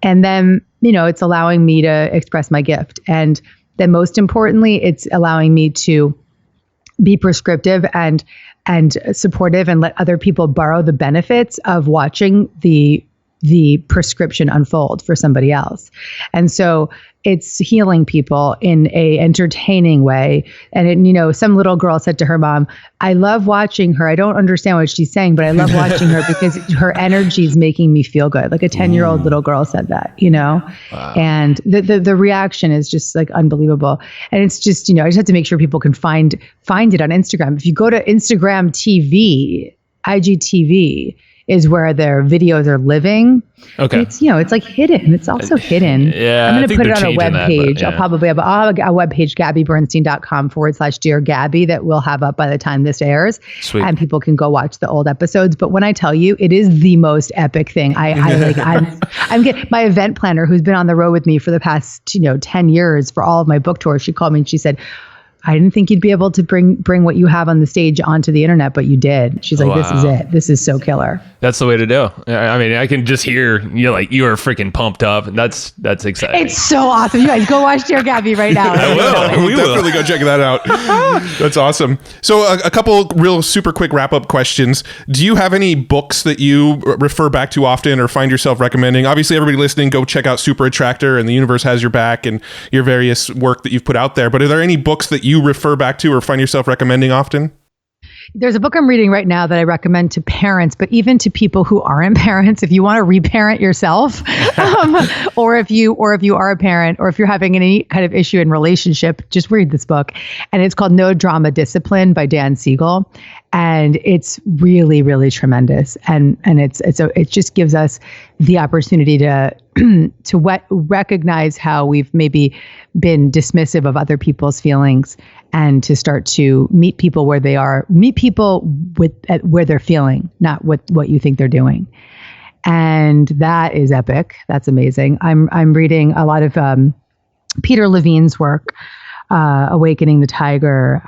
And then, it's allowing me to express my gift. And then most importantly, it's allowing me to be prescriptive and supportive, and let other people borrow the benefits of watching the prescription unfold for somebody else. And so it's healing people in a entertaining way. And some little girl said to her mom, I love watching her. I don't understand what she's saying, but I love watching her because her energy is making me feel good. Like a 10-year-old little girl said that, Wow. And the reaction is just like unbelievable. And it's just, I just have to make sure people can find it on Instagram. If you go to Instagram TV, IGTV, is where their videos are living. Okay. It's, it's like hidden. It's also hidden. Yeah. I'm going to put it on a web page. Yeah. I'll probably have a web page, GabbyBernstein.com/Dear Gabby, that we'll have up by the time this airs. Sweet. And people can go watch the old episodes. But when I tell you, it is the most epic thing. I'm getting my event planner, who's been on the road with me for the past, 10 years for all of my book tours. She called me and she said, I didn't think you'd be able to bring what you have on the stage onto the internet, but you did. She's like, This is it. This is so killer. That's the way to do. I mean, I can just hear you are freaking pumped up. That's exciting. It's so awesome. You guys go watch Dear Gabby right now. I will. We'll definitely go check that out. That's awesome. So a couple real super quick wrap up questions. Do you have any books that you refer back to often or find yourself recommending? Obviously, everybody listening, go check out Super Attractor and The Universe Has Your Back and your various work that you've put out there. But are there any books that you refer back to or find yourself recommending often? There's a book I'm reading right now that I recommend to parents, but even to people who aren't parents, if you want to reparent yourself, or if you are a parent, or if you're having any kind of issue in relationship, just read this book. And it's called No Drama Discipline by Dan Siegel. And it's really, really tremendous. And it just gives us the opportunity to recognize how we've maybe been dismissive of other people's feelings and to start to meet people where they are, meet people where they're feeling, not what you think they're doing. And that is epic. That's amazing. I'm reading a lot of Peter Levine's work, Awakening the Tiger.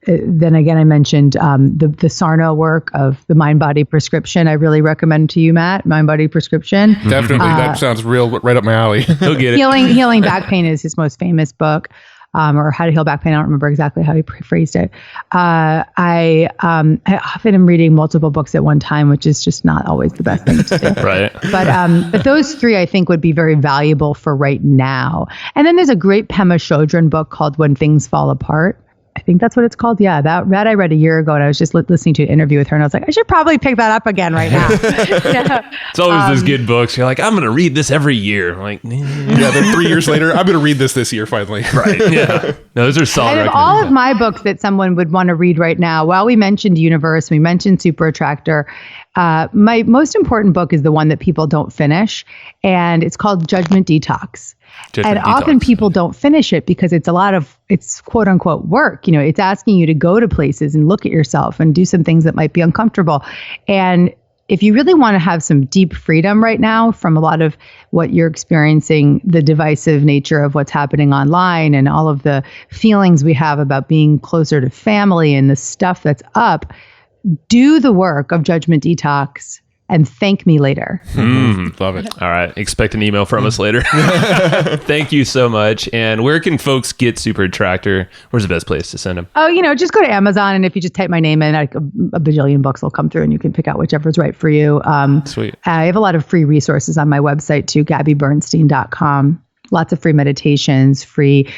Then again, I mentioned the Sarno work of the Mind Body Prescription. I really recommend to you, Matt, Mind Body Prescription. Definitely. That sounds right up my alley. He'll get it. Healing Back Pain is his most famous book. Or How to Heal Back Pain. I don't remember exactly how he phrased it. I often am reading multiple books at one time, which is just not always the best thing to do. Right. But those three, I think, would be very valuable for right now. And then there's a great Pema Chodron book called When Things Fall Apart. I think that's what it's called. Yeah, that I read a year ago, and I was just listening to an interview with her, and I was like, I should probably pick that up again right now. Yeah. It's always those good books. You're like, I'm going to read this every year. I'm like, yeah. Then 3 years later, I'm going to read this year finally. Right. Yeah. No, those are solid. And of all of my books that someone would want to read right now, while we mentioned Universe, we mentioned Super Attractor, my most important book is the one that people don't finish, and it's called Judgment Detox. Often people don't finish it because it's quote unquote work. It's asking you to go to places and look at yourself and do some things that might be uncomfortable. And if you really want to have some deep freedom right now from a lot of what you're experiencing, the divisive nature of what's happening online and all of the feelings we have about being closer to family and the stuff that's up, do the work of Judgment Detox and thank me later. Love it. All right. Expect an email from us later. Thank you so much. And where can folks get Super Attractor? Where's the best place to send them? Oh, just go to Amazon. And if you just type my name in, like a bajillion books will come through and you can pick out whichever's right for you. Sweet. I have a lot of free resources on my website too, GabbyBernstein.com. Lots of free meditations, free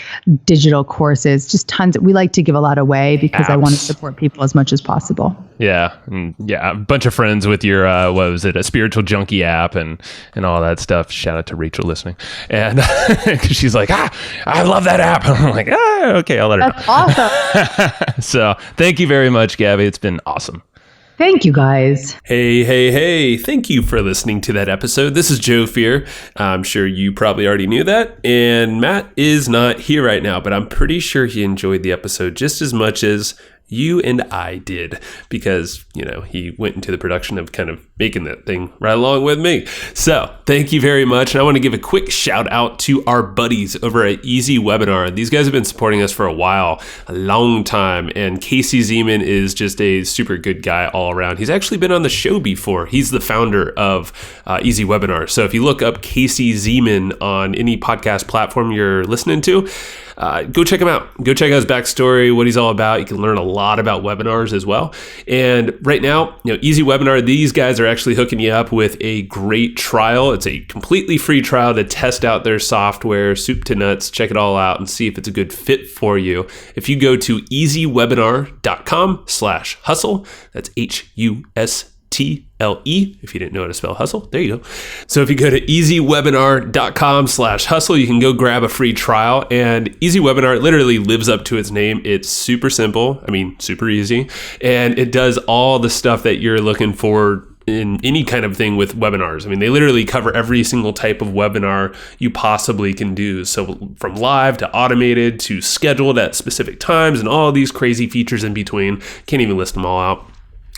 digital courses, just tons. We like to give a lot away because I want to support people as much as possible. Yeah. A bunch of friends with your, what was it, a spiritual junkie app and all that stuff. Shout out to Rachel listening. And because she's like, I love that app. I'm like, okay, I'll let her know. That's awesome. So thank you very much, Gabby. It's been awesome. Thank you, guys. Hey. Thank you for listening to that episode. This is Joe Fier. I'm sure you probably already knew that. And Matt is not here right now, but I'm pretty sure he enjoyed the episode just as much as you and I did, because, he went into the production of kind of making that thing right along with me. So thank you very much. And I want to give a quick shout out to our buddies over at Easy Webinar. These guys have been supporting us for a long time. And Casey Zeman is just a super good guy all around. He's actually been on the show before. He's the founder of Easy Webinar. So if you look up Casey Zeman on any podcast platform you're listening to, go check him out. Go check out his backstory, what he's all about. You can learn a lot about webinars as well. And right now, Easy Webinar, these guys are actually hooking you up with a great trial. It's a completely free trial to test out their software, soup to nuts, check it all out and see if it's a good fit for you. If you go to easywebinar.com/hustle, that's HUSTLE, if you didn't know how to spell hustle, there you go. So if you go to easywebinar.com/hustle, you can go grab a free trial. And Easy Webinar literally lives up to its name. It's super simple. Super easy. And it does all the stuff that you're looking for in any kind of thing with webinars. They literally cover every single type of webinar you possibly can do. So from live to automated to scheduled at specific times and all these crazy features in between. Can't even list them all out.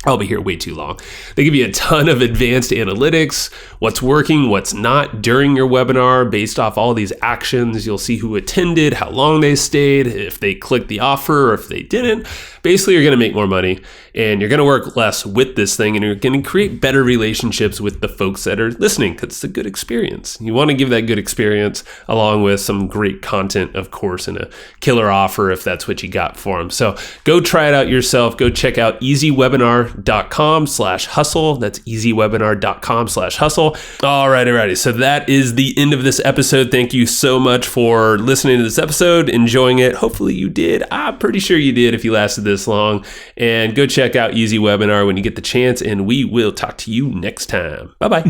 I'll be here way too long. They give you a ton of advanced analytics, what's working, what's not during your webinar based off all these actions. You'll see who attended, how long they stayed, if they clicked the offer or if they didn't. Basically, you're going to make more money and you're going to work less with this thing, and you're going to create better relationships with the folks that are listening because it's a good experience. You want to give that good experience along with some great content, of course, and a killer offer if that's what you got for them. So go try it out yourself. Go check out easywebinar.com/hustle. That's easywebinar.com/hustle. Alrighty. So that is the end of this episode. Thank you so much for listening to this episode, enjoying it. Hopefully you did. I'm pretty sure you did if you lasted this long. And go check out Easy Webinar when you get the chance, and we will talk to you next time. Bye-bye.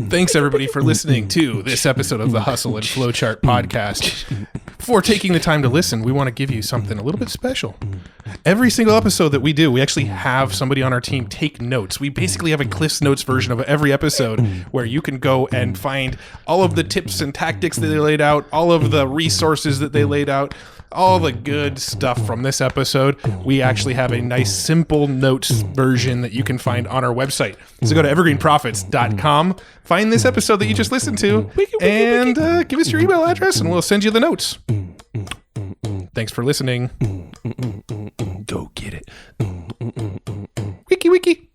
Thanks, everybody, for listening to this episode of the Hustle and Flowchart podcast. Before taking the time to listen, we want to give you something a little bit special. Every single episode that we do, we actually have somebody on our team take notes. We basically have a Cliff's Notes version of every episode where you can go and find all of the tips and tactics that they laid out, all of the resources that they laid out, all the good stuff from this episode. We actually have a nice simple notes version that you can find on our website. So go to evergreenprofits.com, find this episode that you just listened to, and give us your email address and we'll send you the notes. Thanks for listening. Go get it. Wiki.